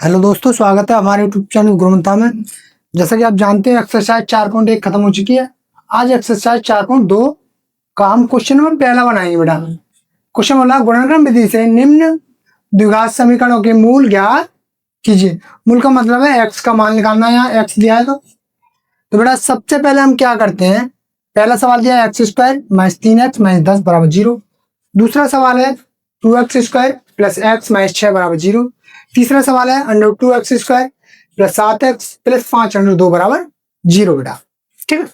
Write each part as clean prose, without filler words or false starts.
Hello दोस्तों, स्वागत है हमारे यूट्यूब चैनल गुरुमंता में। जैसा कि आप जानते हैं एक्सरसाइज 4.1 खत्म हो चुकी है। आज एक्सरसाइज 4.2 का हम क्वेश्चन नंबर पहला बनाएंगे बेटा। क्वेश्चन बोला गुणनक्रम विधि से निम्न द्विघात समीकरणों के मूल ज्ञात कीजिए। मूल का मतलब है एक्स का मान निकालना है। यहाँ एक्स दिया है तो बेटा सबसे पहले हम क्या करते हैं। पहला सवाल दिया है x square minus 3x minus 10 बराबर 0। दूसरा सवाल है 2x square plus x minus 6 बराबर 0। तीसरा सवाल है under 2x square plus 7x plus 5 under 2 बराबर 0 बेटा। ठीक है,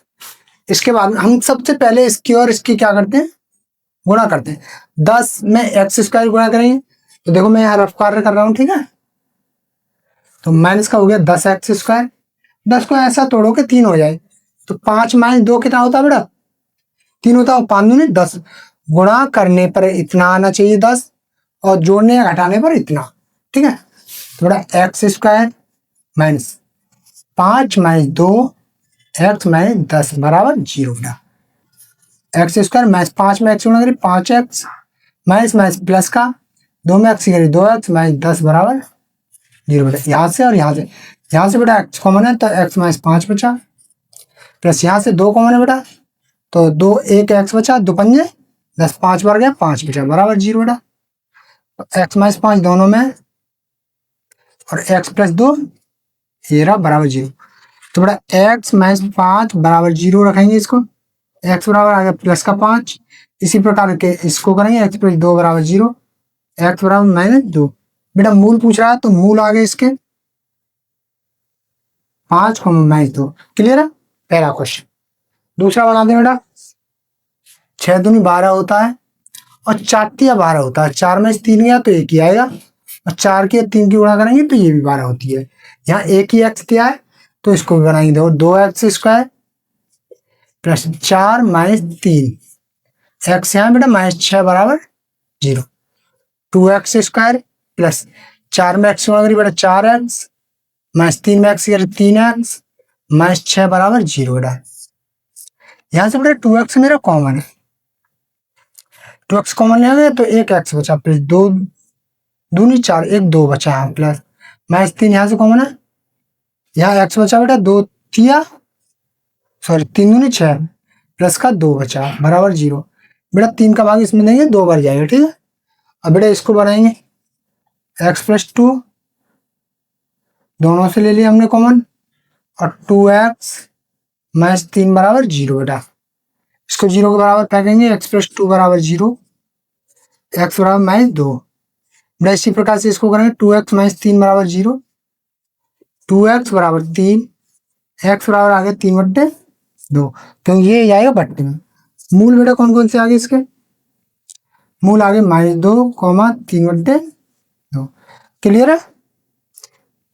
इसके बाद हम सबसे पहले इसकी और इसकी क्या करते हैं, गुणा करते हैं। 10 में एक्स स्क्वायर गुणा करेंगे तो देखो मैं यहाँ रफ कार्य कर रहा हूँ। ठीक है, तो माइनस का हो गया 10x स्क्वायर। 10 को ऐसा तोड़ो कि 3 हो जाए तो 5 माइनस 2 कितना होता है बेटा, 3 होता है। 5 दूनी 10, गुणा करने पर इतना आना चाहिए 10 और जोड़ने या घटाने पर इतना। ठीक है, तो बेटा x square minus 5 minus 2 x minus 10 बराबर 0 बेटा। एक्स स्क्वायर माइनस 5 में एक्स गुणा करिए 5x माइनस माइनस प्लस का 2 में एक्स करिए 2x माइनस 10 बराबर 0 बेटा। यहाँ से और यहाँ से बेटा एक्स कॉमन है तो एक्स माइनस 5 बचा, प्लस यहाँ से 2 कॉमन है बेटा तो 2 1 एक्स बचा, 2 पंजे 10, 5 बार गया 5 बचा बराबर 0 बेटा। एक्स माइनस 5 दोनों में और एक्स प्लस 2 ये रहा बराबर 0। तो बेटा एक्स माइनस 5 बराबर 0 रखेंगे इसको। एक्स बराबर आ गया प्लस का 5। इसी प्रकार के इसको करेंगे एक्स प्लस 2 बराबर 0, एक्स बराबर माइनस 2। बेटा मूल पूछ रहा है तो मूल आ गए इसके 5 माइनस 2। क्लियर है पहला क्वेश्चन। दूसरा बना दे बेटा। 6 दूनी 12 होता है और 4 तिया 12 होता है। 4 में से 3 गया तो 1 ही आएगा और 4 की 3 की गुणा करेंगे तो ये भी 12 होती है। यहाँ 1 ही एक्स दिया है तो इसको भी बनाएंगे। देखो 2x square plus 4 minus 3 x यहाँ बेटा माइनस 6 बराबर 0। 2x स्क्वायर प्लस 4 में एक्स गुणा करिए बेटा 4x माइनस 3 में एक्स करिए 3x माइनस 6 बराबर 0 बेटा। यहाँ से बेटा 2x मेरा कॉमन है, 2x कॉमन ले गए तो 1 एक्स बचा प्लस 2 दूनी 4 1 2 बचा है प्लस माइनस 3 यहाँ से कॉमन है। यहाँ एक्स बचा बेटा 2 तिया 3 दूनी 6 प्लस का 2 बचा बराबर 0। बेटा 3 का भाग इसमें देंगे 2 बार जाएगा। ठीक है, अब बेटा इसको बनाएंगे एक्स प्लस 2 दोनों से ले लिया हमने कॉमन और 2x माइनस 3 बराबर 0 बेटा। इसको 0 के बराबर फेंकेंगे एक्स प्लस 2 बराबर 0, एक्स बराबर माइनस 2। बेटा इसी प्रकार से इसको करेंगे 2x माइनस 3 बराबर 0, 2x बराबर 3, एक्स बराबर आ गया 3/2 तो ये आएगा बट्टे में। मूल बेटा कौन कौन से आगे इसके मूल आगे -2, 3/2। क्लियर है।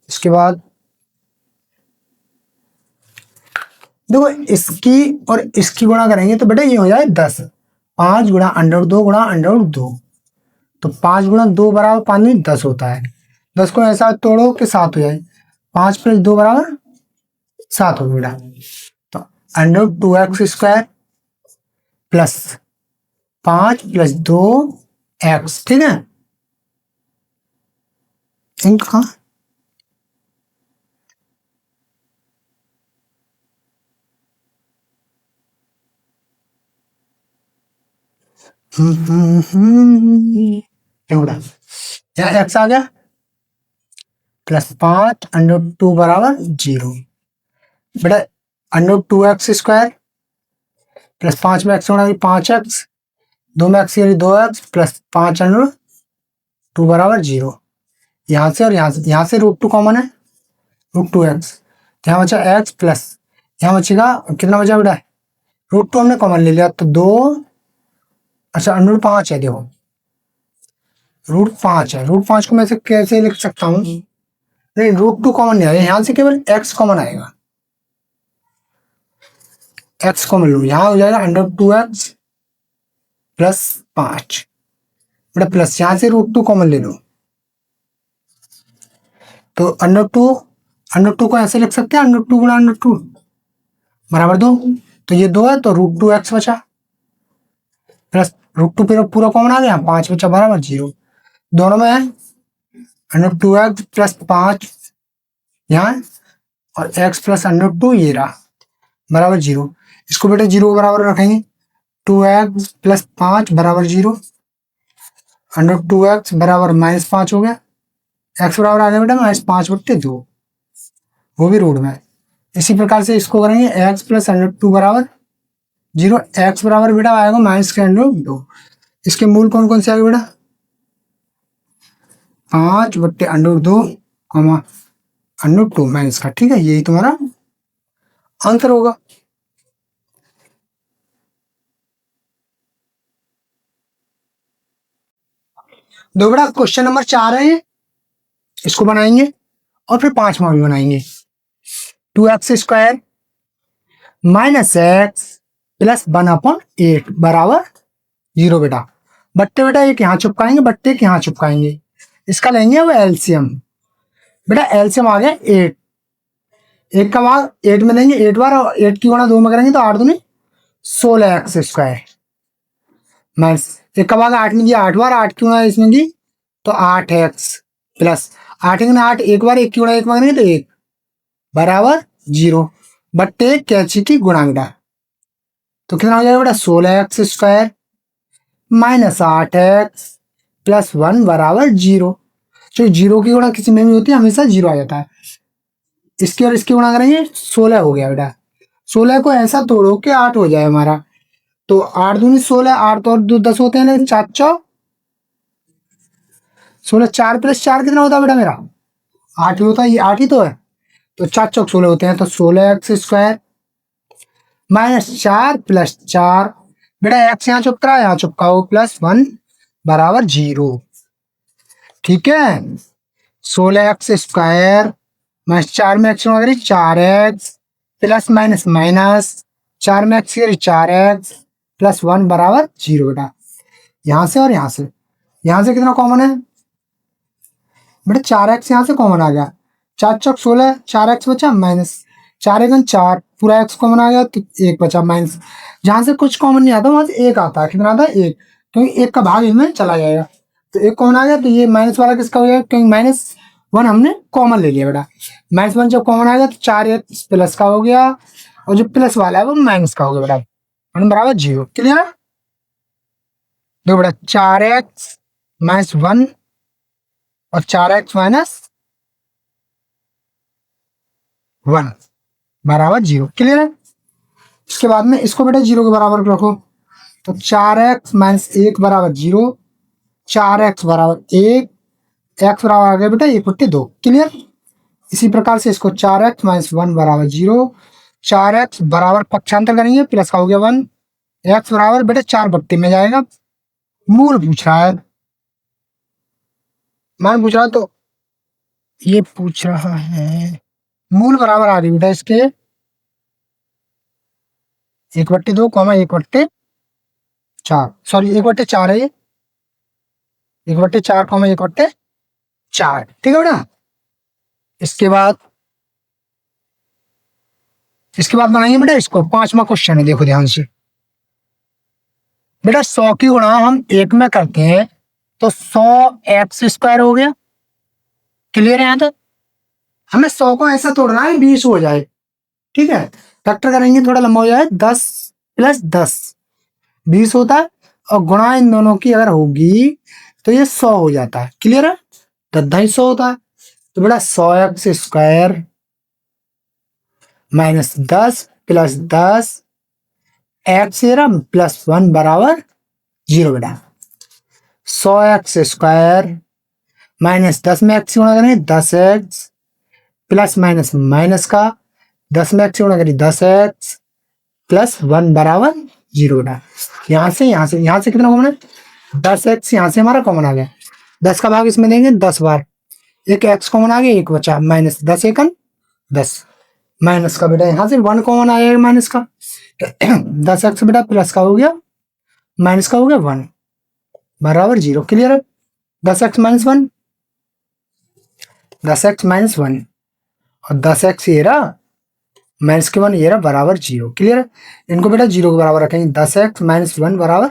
इसके बाद देखो इसकी और इसकी गुणा करेंगे तो बेटा ये हो जाए 10। 5 गुणा √2 गुणा √2 तो 5 गुणा 2 बराबर 5 में 10 होता है। 10 को ऐसा तोड़ो कि 7 हो जाए, 5 प्लस 2 बराबर 7 हो बेटा। तो √2x square plus 5 plus 2x। ठीक है, इनका यहाँ x आ गया प्लस 5 √2 बराबर 0। बेटा √2x स्क्वायर प्लस 5 में x होना 5x, 2 में x 2x प्लस 5 √2 बराबर 0। यहाँ से और यहाँ से √2 कॉमन है, √2x तो यहाँ बचा x प्लस यहाँ बचेगा कितना बचा बेटा, √2 हमने कॉमन ले लिया तो 2, अच्छा √5 है। देखो √5 है, √5 को मैं से कैसे लिख सकता हूँ, नहीं √2 कॉमन नहीं आएगा, यहाँ से केवल x कॉमन आएगा। x कॉमन लो, यहाँ हो जाएगा √2x प्लस 5 बेटा प्लस यहाँ से √2 कॉमन ले लो तो √2 को ऐसे लिख सकते हैं √2 गुणा √2 बराबर 2। तो ये 2 है तो √2x बचा प्लस √2 पूरा कॉमन आ गया 5 बचा बराबर 0। दोनों में है √2x प्लस 5 यहाँ और x प्लस √2 ये रहा बराबर 0। इसको बेटा 0 बराबर रखेंगे। 2x प्लस 5 बराबर 0। √2x बराबर -5 हो गया। x बराबर आ गया बेटा -5/2, वो भी रूट में। इसी प्रकार से इसको करेंगे x प्लस √2 बराबर 0। x बराबर बेटा आएगा -√2। इसके मूल कौन कौन से आएगा बेटा 5/√2 √2 माइनस का। ठीक है, यही तुम्हारा आंसर होगा। दो बेटा क्वेश्चन नंबर 4 है ये, इसको बनाएंगे और फिर 5वां भी बनाएंगे। 2x² माइनस x प्लस 1/8 बराबर 0 बेटा। बट्टे बेटा एक यहाँ चिपकाएंगे, बट्टे एक यहाँ चिपकाएंगे। इसका लेंगे वो एलसीएम। बेटा एलसीएम आ गया 8। 1 का भाग 8 में देंगे 8 बार, और 8 की गुणा 2 में करेंगे तो 8 दूनी 16x² माइनस 1 का भाग 8 में दिया 8 बार, 8 की गुणा इसमें दी तो 8x प्लस 8 गुना 8 एक बार, 1 की गुणा 1 में करेंगे तो 1 बराबर 0 बट्टे कैंची की गुणा बेटा। तो कितना हो जाएगा बेटा 16x² माइनस 8x प्लस 1 बराबर 0। जो 0 की गुणा किसी में भी होती है हमेशा 0 आ जाता है। इसकी और इसकी गुणा करेंगे 16 हो गया बेटा। 16 को ऐसा तोड़ो कि 8 हो जाए हमारा। तो 8 दूनी 16, 8 तो और 10 होते हैं, लेकिन 4 4 16, 4 प्लस 4 कितना होता है बेटा मेरा 8 ही होता है। ये 8 ही तो है, तो 4 चौक 16 होते हैं। तो 16x² माइनस 4 प्लस 4 बेटा x यहाँ चुपका यहाँ चुपकाओ प्लस 1 बराबर 0। ठीक है, 16x² माइनस 4 में x 4x plus minus minus 4 में x 4x प्लस 1 बराबर 0 बेटा। यहाँ से और यहाँ से कितना कॉमन है बेटा 4x यहाँ से कॉमन आ गया। 4 चौक 16, 4x बचा माइनस 4 1 4 पूरा x कॉमन आ गया तो 1 बचा माइनस। जहां से कुछ कॉमन नहीं आता वहां से 1 आता है। कितना आता है 1, क्योंकि 1 का भाग इसमें चला जाएगा तो 1 कॉमन आ गया। तो ये माइनस वाला किसका हो जाएगा, क्योंकि -1 हमने कॉमन ले लिया बेटा। -1 जब कॉमन आ गया तो 4x प्लस का हो गया, और जो प्लस वाला है वो माइनस का हो गया बेटा, 1 बराबर 0। क्लियर। दो बेटा 4x माइनस 1 और 4x माइनस 1 बराबर 0। क्लियर है। इसके बाद में इसको बेटा 0 के बराबर रखो तो 4x माइनस 1 बराबर 0, 4x बराबर 1, x बराबर आ गया बेटा 1/2। क्लियर। इसी प्रकार से इसको 4x माइनस 1 बराबर 0, 4x बराबर पक्षांतर करेंगे प्लस का हो गया 1, x बराबर बेटा 4/2 में जाएगा। मूल पूछ रहा है, मान पूछ रहा है तो ये पूछ रहा है मूल बराबर आ रही बेटा इसके 1/2 1/4, सॉरी 1/4 है ये 1/4 1/4। ठीक है बेटा। इसके बाद बनाएंगे बेटा इसको 5वां क्वेश्चन है। देखो ध्यान से बेटा 100 की गुणा हम 1 में करते हैं तो 100x² हो गया। क्लियर है। यहाँ तक हमें 100 को ऐसा तोड़ना है 20 हो जाए। ठीक है, फैक्टर करेंगे थोड़ा लंबा हो जाए। 10 प्लस 10 20 होता है, और गुणा इन दोनों की अगर होगी तो ये 100 हो जाता है। क्लियर है, 10 होता है। तो बेटा 100x² minus 10 plus 10 x plus 1 बराबर 0 बेटा। 100x² माइनस 10 में x गुणा करेंगे 10x प्लस माइनस माइनस का 10 में x गुणा करेंगे 10x प्लस 1 बराबर 0 बेटा। यहाँ से कितना कॉमन है 10x, यहाँ से हमारा कॉमन आ गया। 10 का भाग इसमें देंगे 10 बार, एक x कॉमन आ गया, 1 बचा माइनस 10 1 10 माइनस का बेटा यहाँ से 1 कॉमन आएगा माइनस का 10x बेटा प्लस का हो गया माइनस का हो गया 1 बराबर 0। क्लियर है। 10x माइनस 1 और 10x ये रहा माइनस के 1 ये रहा बराबर 0। क्लियर है। इनको बेटा 0 के बराबर रखेंगे। 10x माइनस 1 बराबर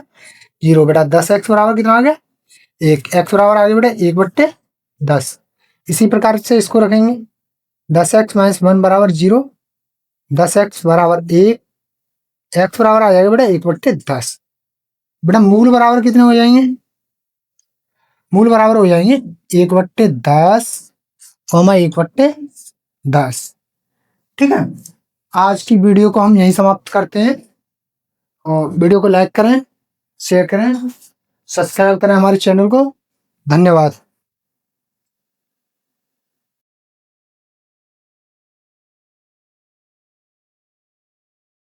0 बेटा। 10x बराबर कितना आ गया 1, x बराबर आ गया बेटा 1/10 इसी प्रकार से इसको रखेंगे 10x माइनस 1 बराबर 0, 10x बराबर 1, x बराबर आ जाएगा बेटा 1/10। बेटा मूल बराबर कितने हो जाएंगे? मूल बराबर हो जाएंगे 1/10 कॉमा 1/10। ठीक है, आज की वीडियो को हम यहीं समाप्त करते हैं। और वीडियो को लाइक करें, शेयर करें, सब्सक्राइब करें हमारे चैनल को। धन्यवाद।